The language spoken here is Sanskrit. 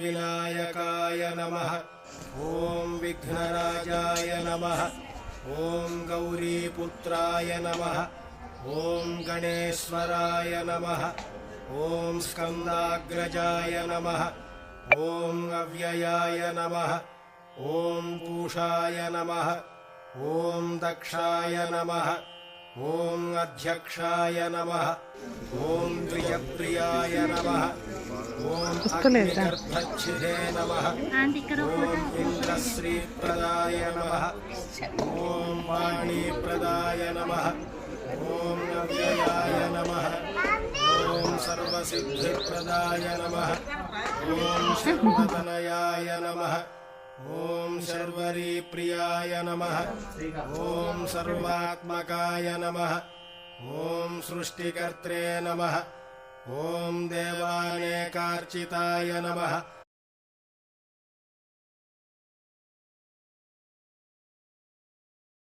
विनायकाय नमः। ॐ विघ्नराजाय नमः। ॐ गौरीपुत्राय नमः। ॐ गणेश्वराय नमः। ॐ स्कन्दाग्रजाय नमः। ॐ अव्ययाय नमः। ॐ पूषाय नमः। ॐ दक्षाय नमः। ॐ अध्यक्षाय नमः। ॐ द्विजप्रियाय नमः। ॐ अग्निगर्भच्छिदे नमः। ॐ इन्द्रश्रीप्रदाय नमः। ॐ वाणीप्रदाय नमः। ॐ अव्ययाय नमः। ॐ सर्वसिद्धिप्रदाय नमः। ॐ शर्वतनयाय नमः। ॐ शर्वरीप्रियाय नमः। ॐ सर्वात्मकाय नमः। ॐ सृष्टिकर्त्रे नमः। ॐ देवानेकार्चिताय नमः।